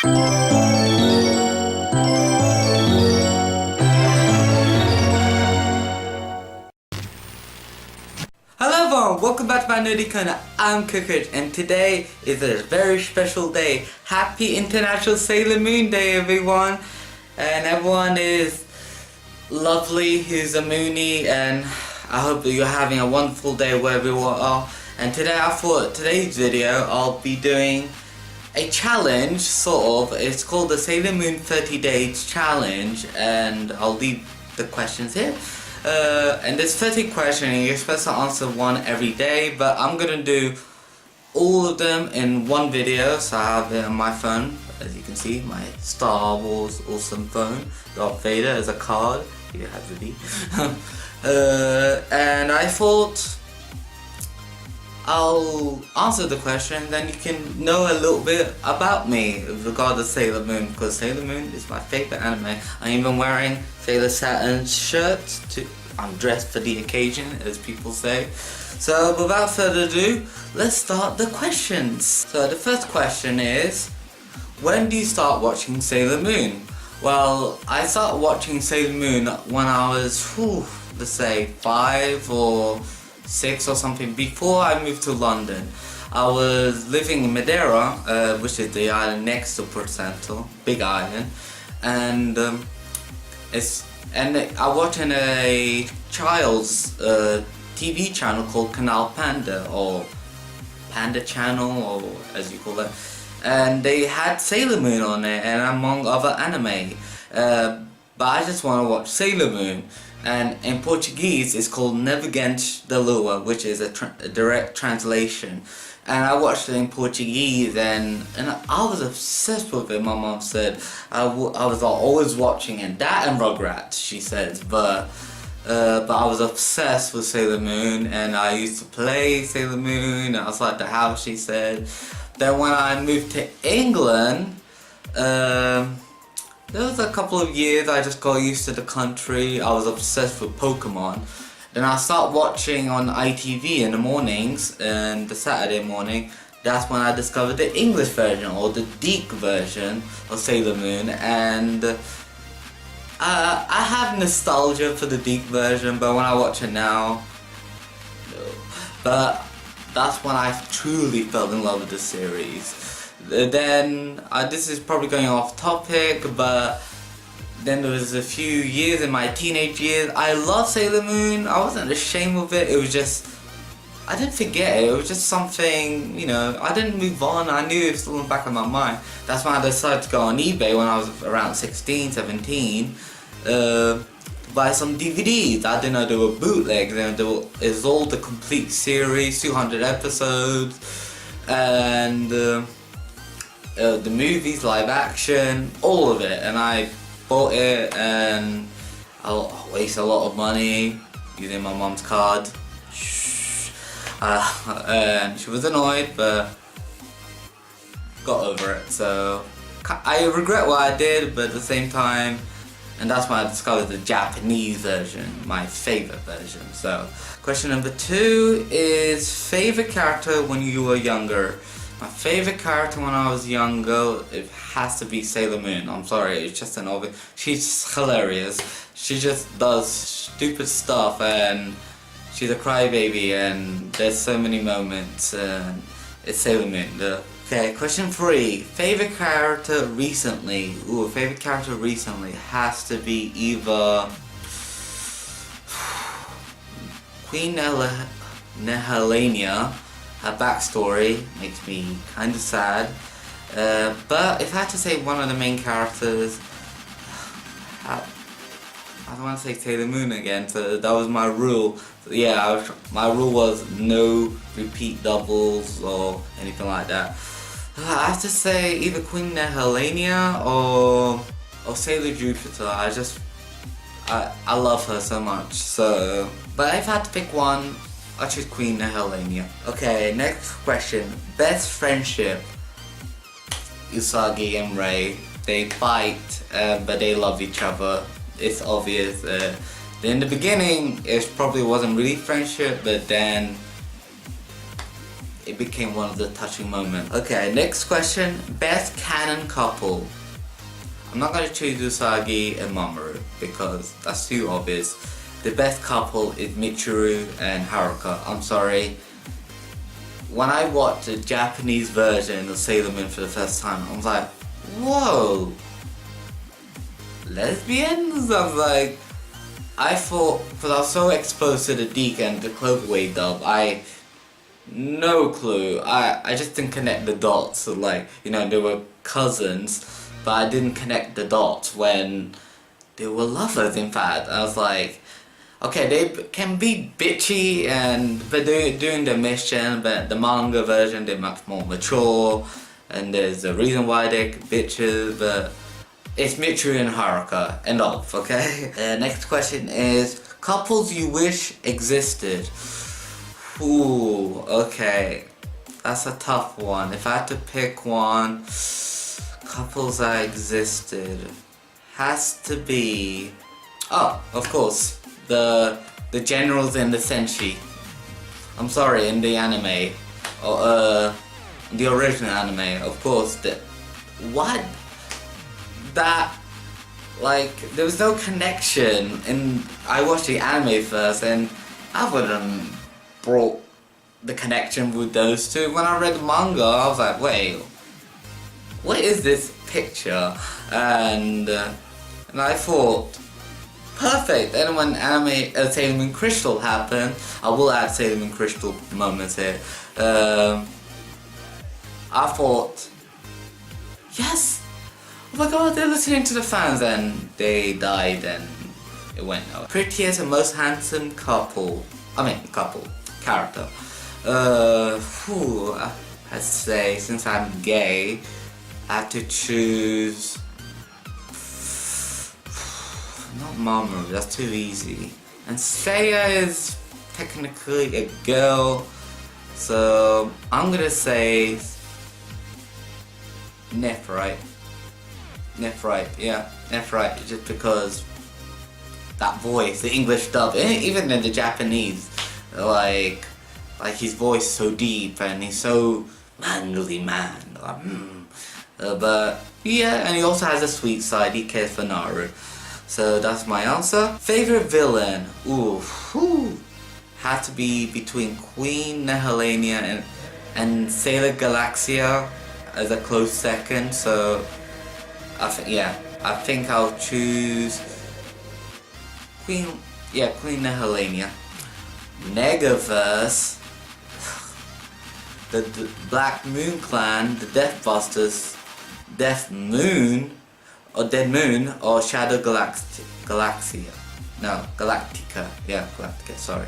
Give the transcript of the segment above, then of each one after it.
Hello everyone, welcome back to my nerdy corner. I'm Cucas, and today is a very special day. Happy International Sailor Moon Day, everyone. And everyone is lovely who's a Moonie, and I hope that you're having a wonderful day wherever you are. And today I thought today's video I'll be doing a challenge, sort of. It's called the Sailor Moon 30 Days Challenge, and I'll leave the questions here. And there's 30 questions and you're supposed to answer one every day, but I'm gonna do all of them in one video. So I have it on my phone, as you can see, my Star Wars awesome phone. Darth Vader as a card, it has to be. And I thought I'll answer the question, then you can know a little bit about me regarding Sailor Moon, because Sailor Moon is my favorite anime. I'm even wearing Sailor Saturn's shirt. I'm dressed for the occasion, as people say. So without further ado, let's start the questions. So the first question is, when do you start watching Sailor Moon? Well, I started watching Sailor Moon when I was, let's say 5 or 6 or something, before I moved to London. I was living in Madeira, which is the island next to Porto Santo, big island, and I watched in a child's TV channel called Canal Panda, or Panda Channel, or as you call it, and they had Sailor Moon on it, and among other anime, but I just want to watch Sailor Moon. And in Portuguese it's called Navegante da Lua, which is a direct translation. And I watched it in Portuguese, and I was obsessed with it. My mom said I was always watching it. That and Rugrats, she says, but I was obsessed with Sailor Moon, and I used to play Sailor Moon outside the house, she said. Then when I moved to England, there was a couple of years I just got used to the country. I was obsessed with Pokemon. Then I started watching on ITV in the mornings, and the Saturday morning, that's when I discovered the English version, or the Deke version of Sailor Moon. And I have nostalgia for the Deke version, but when I watch it now, no. But that's when I truly fell in love with the series. Then, this is probably going off topic, but then there was a few years in my teenage years, I loved Sailor Moon. I wasn't ashamed of it. It was just, I didn't forget it. It was just something, you know, I didn't move on. I knew it was still in the back of my mind. That's when I decided to go on eBay when I was around 16, 17, to buy some DVDs. I didn't know they were bootlegs, and it was all the complete series, 200 episodes, and the movies, live action, all of it. And I bought it, and I wasted a lot of money using my mom's card. And she was annoyed, but got over it. So I regret what I did, but at the same time, and that's when I discovered the Japanese version, my favorite version. So question number 2 is favorite character when you were younger. My favorite character when I was younger, it has to be Sailor Moon. I'm sorry, it's just an obvious. She's hilarious. She just does stupid stuff, and she's a crybaby, and there's so many moments, and it's Sailor Moon. Okay, question 3. Favorite character recently? Ooh, favorite character recently has to be either Queen Nehelenia. Her backstory makes me kind of sad, but if I had to say one of the main characters, I don't want to say Sailor Moon again, so that was my rule. So yeah, my rule was no repeat doubles or anything like that. I have to say either Queen Nehelenia or Sailor Jupiter. I love her so much. So, but if I had to pick one, I choose Queen Nehelenia. Okay, next question. Best friendship. Usagi and Rei. They fight, but they love each other. It's obvious. In the beginning, it probably wasn't really friendship, but then it became one of the touching moments. Okay, next question, best canon couple. I'm not going to choose Usagi and Mamoru because that's too obvious. The best couple is Michiru and Haruka. I'm sorry. When I watched the Japanese version of Sailor Moon for the first time, I was like, whoa, lesbians? I was like, I thought, because I was so exposed to the Deke and the Cloverway dub, no clue. I just didn't connect the dots. So like, you know, they were cousins, but I didn't connect the dots when they were lovers, in fact. I was like, okay, they can be bitchy but they're doing the mission, but the manga version they're much more mature, and there's a reason why they're bitches, but it's Michiru and Haruka, end of, okay? Next question is, couples you wish existed. Ooh, okay, that's a tough one. If I had to pick one, couples that existed, has to be, oh, of course, the generals in the Senshi. I'm sorry, in the anime, or the original anime, of course. Like, there was no connection, and I watched the anime first, and I wouldn't brought the connection with those two. When I read the manga, I was like, wait, what is this picture? And I thought, perfect. And when Sailor Moon Crystal happened, I will add Sailor Moon Crystal moments here. I thought, yes, oh my god, they're listening to the fans, and they died, and it went out. Prettiest and most handsome character. I'd say, since I'm gay, I have to choose. Not Mamoru, that's too easy. And Seiya is technically a girl, so I'm gonna say Nephrite, just because that voice, the English dub, even in the Japanese, like his voice is so deep and he's so manly man. But yeah, and he also has a sweet side. He cares for Naru. So that's my answer. Favorite villain? Had to be between Queen Nehelania and Sailor Galaxia as a close second. So I think I'll choose Queen Nehelania. Negaverse, the Black Moon Clan, the Deathbusters, Death Moon, or Shadow Galactica. No, Galactica. Yeah, Galactica, sorry.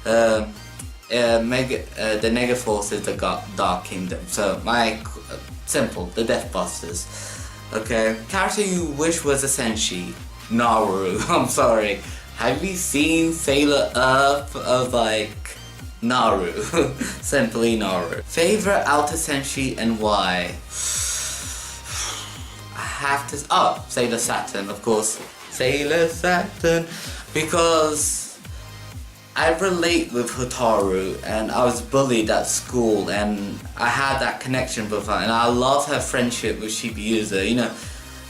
The Negaforce is the Dark Kingdom. So simple, the Deathbusters. Okay, character you wish was a Senshi. Naru. I'm sorry. Have you seen Sailor Earth of like Naru? Simply Naru. Favorite Outer Senshi and why? I have to. Oh, Sailor Saturn, of course. Sailor Saturn, because I relate with Hotaru, and I was bullied at school, and I had that connection with her, and I love her friendship with Shibuya. You know,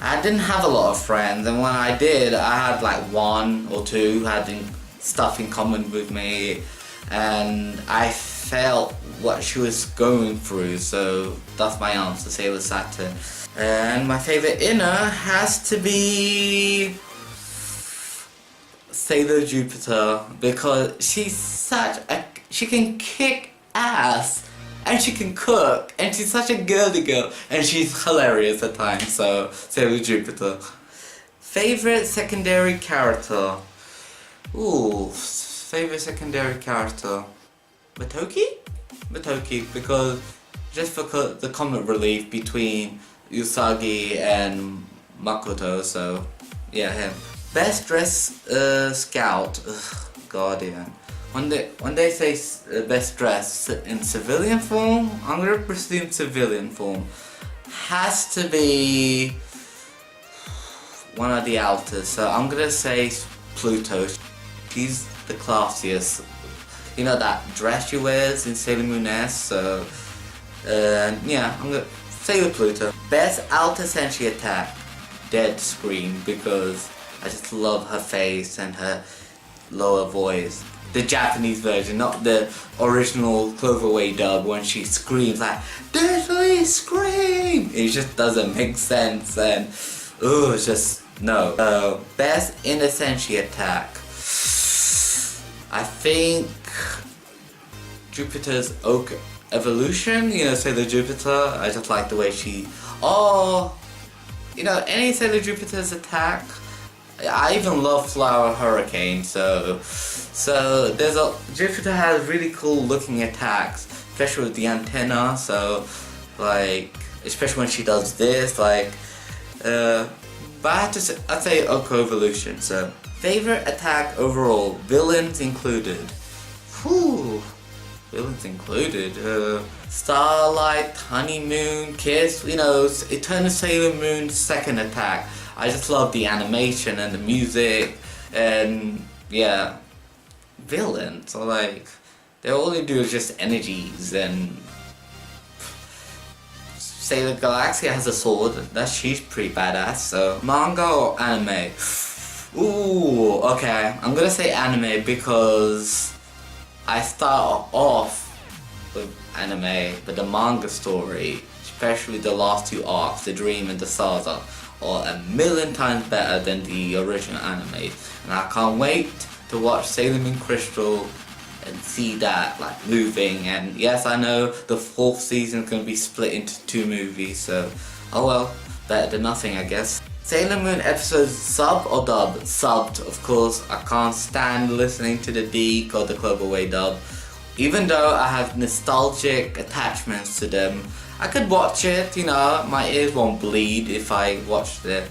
I didn't have a lot of friends, and when I did, I had like one or two who had stuff in common with me, and I felt what she was going through, so that's my answer, Sailor Saturn. And my favorite inner has to be Sailor Jupiter, because she can kick ass, and she can cook, and she's such a girly girl, and she's hilarious at times, so Sailor Jupiter. Favorite secondary character? Favorite secondary character? Matoki, because the comic relief between Usagi and Makoto, so yeah, him. Best dressed scout, guardian. When they say best dressed in civilian form, I'm gonna presume civilian form. Has to be one of the outers, so I'm gonna say Pluto. She's the classiest. you know, that dress she wears in Sailor Moon S. So, yeah, I'm gonna Sailor Pluto. Best Outer Senshi attack, Dead Scream, because I just love her face and her lower voice. The Japanese version, not the original Cloverway dub, when she screams like "Deadly Scream." It just doesn't make sense, and it's just no. Best Inner Senshi attack, I think Jupiter's Oak Evolution. You know, Sailor Jupiter. I just like the way she. You know, any Sailor Jupiter's attack. I even love Flower Hurricane, so there's Jupiter has really cool looking attacks, especially with the antenna, so like, especially when she does this, like, but I'd say Oko Evolution. So, favorite attack overall, villains included. Villains included, Starlight, Honeymoon, Kiss, you know, Eternal Sailor Moon's second attack. I just love the animation and the music, and yeah, villains, so like, all they do is just energies, and Sailor Galactica has a sword, she's pretty badass. So, manga or anime? Ooh, okay, I'm gonna say anime because I start off with anime, but the manga story, especially the last two arcs, The Dream and the Saga, are a million times better than the original anime, and I can't wait to watch Sailor Moon Crystal and see that like moving. And yes, I know the 4th season is going to be split into 2 movies, so oh well, better than nothing, I guess. Sailor Moon episodes sub or dub? Subbed, of course. I can't stand listening to the Deke or the Cloverway dub, even though I have nostalgic attachments to them. I could watch it, you know, my ears won't bleed if I watched it.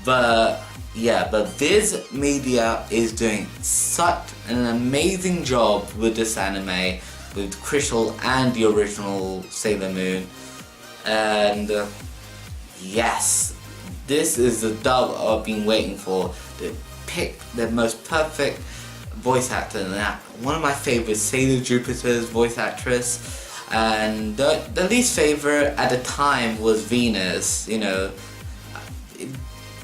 But yeah, but Viz Media is doing such an amazing job with this anime, with Crystal and the original Sailor Moon. And yes, this is the dub I've been waiting for. They pick the most perfect voice actor, and one of my favorites, Sailor Jupiter's voice actress. And the least favorite at the time was Venus. You know,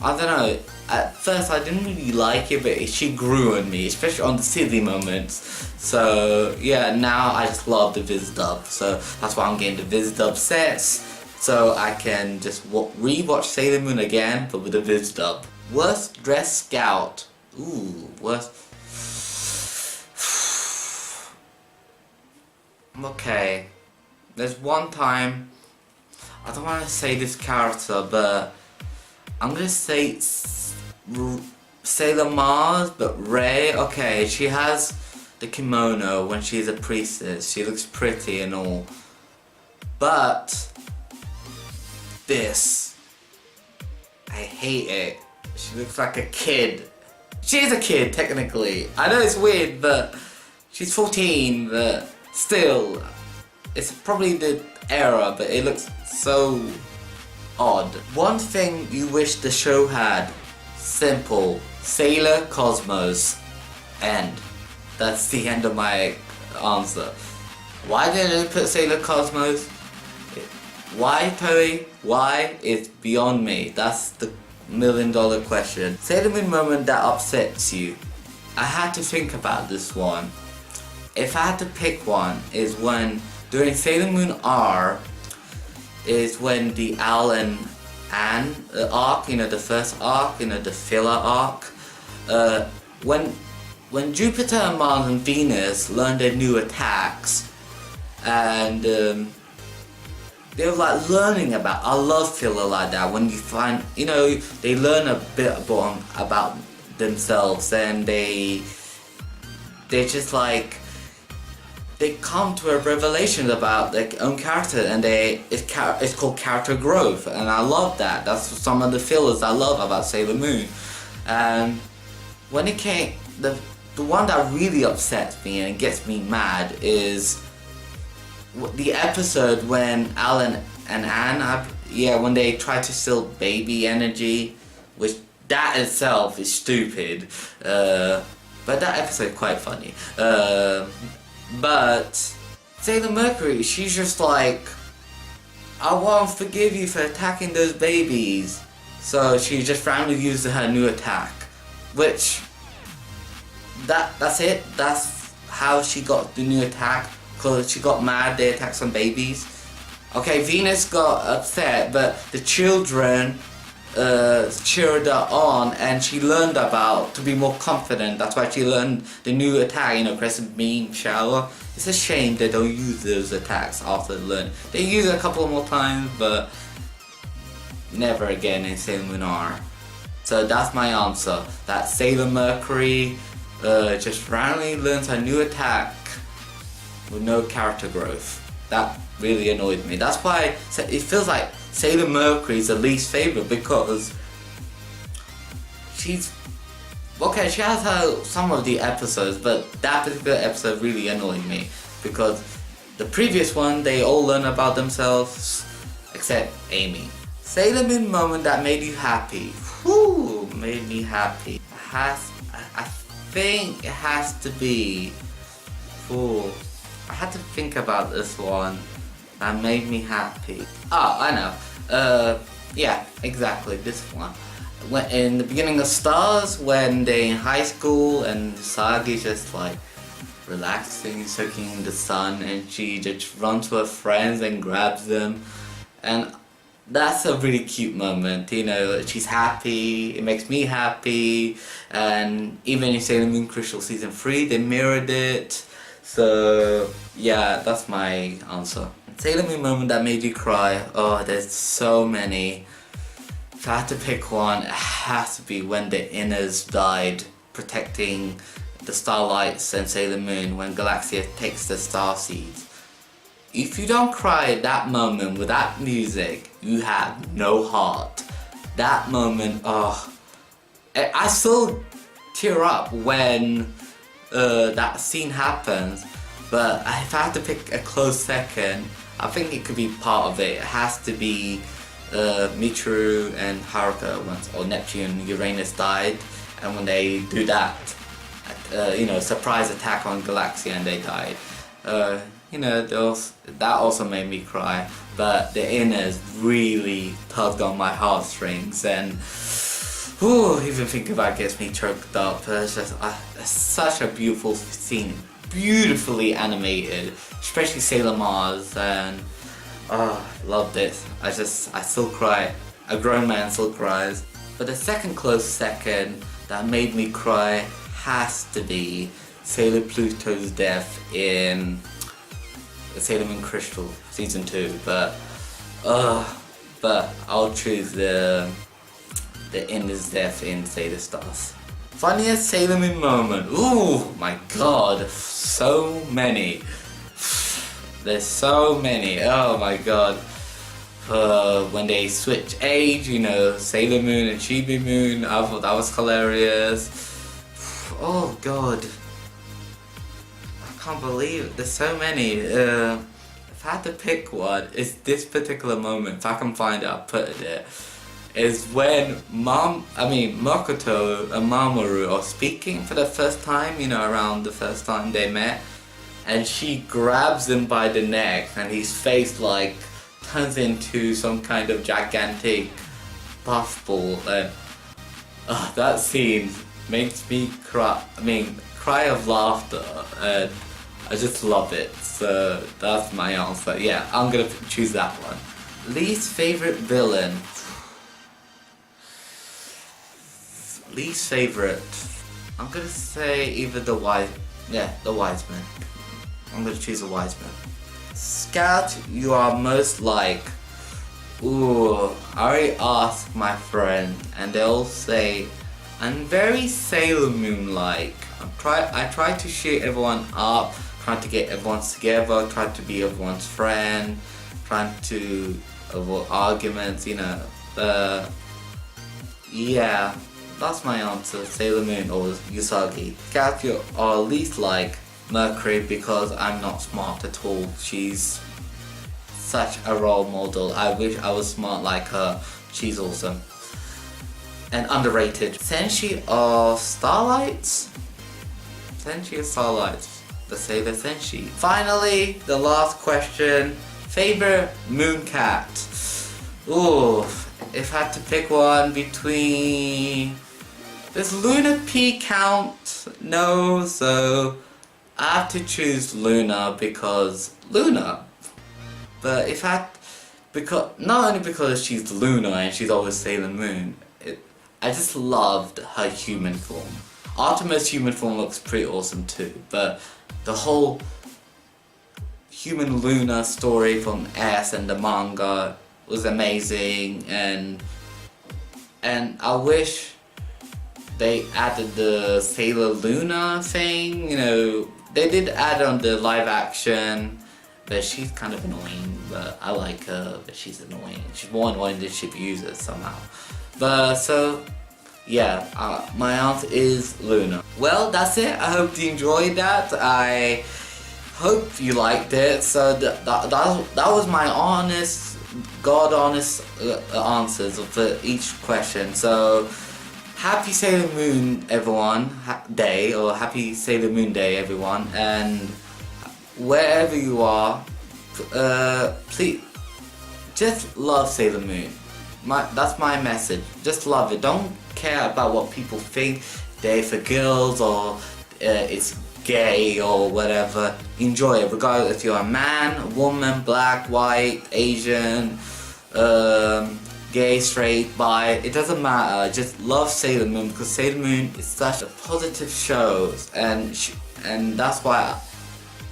I don't know, at first I didn't really like it, but she grew on me, especially on the silly moments. So yeah, now I just love the Viz dub, so that's why I'm getting the Viz dub sets, so I can just re-watch Sailor Moon again, but with the Viz dub. Worst dress scout? Ooh, worst. Okay, there's one time, I don't want to say this character, but I'm gonna say Sailor Mars, but Ray. Okay, she has the kimono when she's a priestess, she looks pretty and all, but this, I hate it. She looks like a kid. She's a kid technically, I know it's weird, but she's 14, but still, it's probably the era, but it looks so odd. One thing you wish the show had, simple, Sailor Cosmos. End. That's the end of my answer. Why didn't they put Sailor Cosmos? Why, Toei? Why? It's beyond me. That's the $1,000,000 question. Sailor Moon moment that upsets you. I had to think about this one. If I had to pick one, is when during Sailor Moon R, is when the Al and Anne arc, you know, the first arc, you know, the filler arc, when Jupiter and Mars and Venus learned their new attacks, and they were like learning about, I love filler like that, when you find, you know, they learn a bit about themselves, and they just like, they come to a revelation about their own character, and it's called character growth, and I love that. That's some of the fillers I love about Sailor Moon. And when it came, the one that really upsets me and gets me mad is the episode when Alan and Anne, when they try to steal baby energy, which that itself is stupid. But that episode is quite funny. But Sailor Mercury, she's just like, I won't forgive you for attacking those babies. So she just randomly used her new attack, which that's it. That's how she got the new attack, because she got mad they attacked some babies. Okay, Venus got upset, but the children cheered her on, and she learned about to be more confident. That's why she learned the new attack, you know, crescent beam shower. It's a shame they don't use those attacks after they learn. They use it a couple more times, but never again in Sailor Moon R. So that's my answer. That Sailor Mercury just randomly learns her new attack with no character growth. That really annoyed me. That's why it feels like Sailor Mercury is the least favorite, because she's okay. She has some of the episodes, but that particular episode really annoyed me, because the previous one they all learn about themselves except Amy. Sailor Moon moment that made you happy. Whoo, made me happy. I think it has to be. Ooh, I had to think about this one. That made me happy. Oh, I know. Yeah, exactly, this one. When in the beginning of Stars, when they're in high school and Sagi's just like relaxing, soaking in the sun, and she just runs to her friends and grabs them, and that's a really cute moment. You know, she's happy, it makes me happy, and even in Sailor Moon Crystal Season 3, they mirrored it. So yeah, that's my answer. Sailor Moon moment that made you cry. Oh, there's so many. If I had to pick one, it has to be when the Inners died protecting the Starlights and Sailor Moon when Galactica takes the Star Seeds. If you don't cry at that moment with that music, you have no heart. That moment, oh, I still tear up when that scene happens, but if I had to pick a close second, I think it could be part of it. It has to be Michiru and Haruka once, or Neptune and Uranus died, and when they do that, you know, surprise attack on Galaxia and they died. You know, that also made me cry, but the Inners really tugged on my heartstrings, and even thinking about it gets me choked up. It's just it's such a beautiful scene, beautifully animated, especially Sailor Mars, and loved it. I still cry. A grown man still cries. But the second close second that made me cry has to be Sailor Pluto's death in Sailor Moon Crystal Season 2, but I'll choose the Inner's death in Sailor Stars. Funniest Sailor Moon moment. Ooh, my god, so many. There's so many. Oh my god. When they switch age, you know, Sailor Moon and Chibi Moon, I thought that was hilarious. Oh god. I can't believe it. There's so many. If I had to pick one, it's this particular moment. If I can find it, I'll put it there. Is when Makoto and Mamoru are speaking for the first time, you know, around the first time they met, and she grabs him by the neck and his face like turns into some kind of gigantic puffball, and that scene makes me cry of laughter, and I just love it. So that's my answer. Yeah, I'm gonna choose that one. Least favorite villain. Least favorite, I'm gonna say either the wise man. I'm gonna choose a wise man. Scout, you are most like. Ooh, I already asked my friend, and they all say I'm very Sailor Moon like. I try to cheer everyone up, trying to get everyone together, trying to be everyone's friend, trying to avoid arguments, you know. Yeah. That's my answer, Sailor Moon or Usagi. Scout, you are least like Mercury because I'm not smart at all. She's such a role model. I wish I was smart like her. She's awesome. And underrated. Senshi or Starlights? Senshi or Starlights? the Sailor Senshi. Finally, the last question. Favorite moon cat? Ooh, if I had to pick one between... Does Luna P count? No, so I have to choose Luna because Luna. But if I... Because, not only because she's Luna and she's always Sailor Moon, I just loved her human form. Artemis' human form looks pretty awesome too, but the whole human Luna story from S and the manga was amazing, and I wish they added the Sailor Luna thing. You know, they did add on the live action, but she's kind of annoying. But I like her, but she's annoying. She's more annoying than ship users somehow. But so yeah, my answer is Luna. Well, that's it. I hope you enjoyed that. I hope you liked it. So that was my honest, God honest answers for each question. So happy Sailor Moon everyone, day, or happy Sailor Moon Day everyone, and wherever you are, please just love Sailor Moon. That's my message. Just love it. Don't care about what people think. They're for girls or it's gay or whatever. Enjoy it, regardless if you're a man, woman, black, white, Asian, gay, straight, bi. It doesn't matter. Just love Sailor Moon because Sailor Moon is such a positive show, and that's why.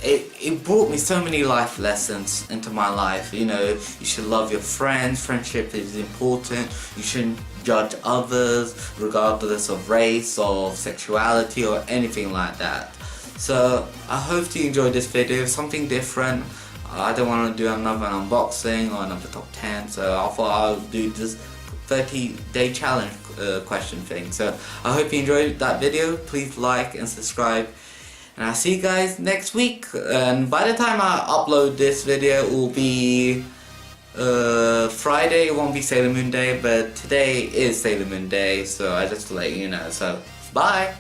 It brought me so many life lessons into my life. You know, you should love your friends, friendship is important, you shouldn't judge others regardless of race or sexuality or anything like that. So I hope you enjoyed this video, something different. I don't want to do another unboxing or another top 10, so I thought I'll do this 30-day challenge question thing. So I hope you enjoyed that video. Please like and subscribe. And I'll see you guys next week. And by the time I upload this video, it will be Friday. It won't be Sailor Moon Day, but today is Sailor Moon Day, so I just to let you know. So, bye!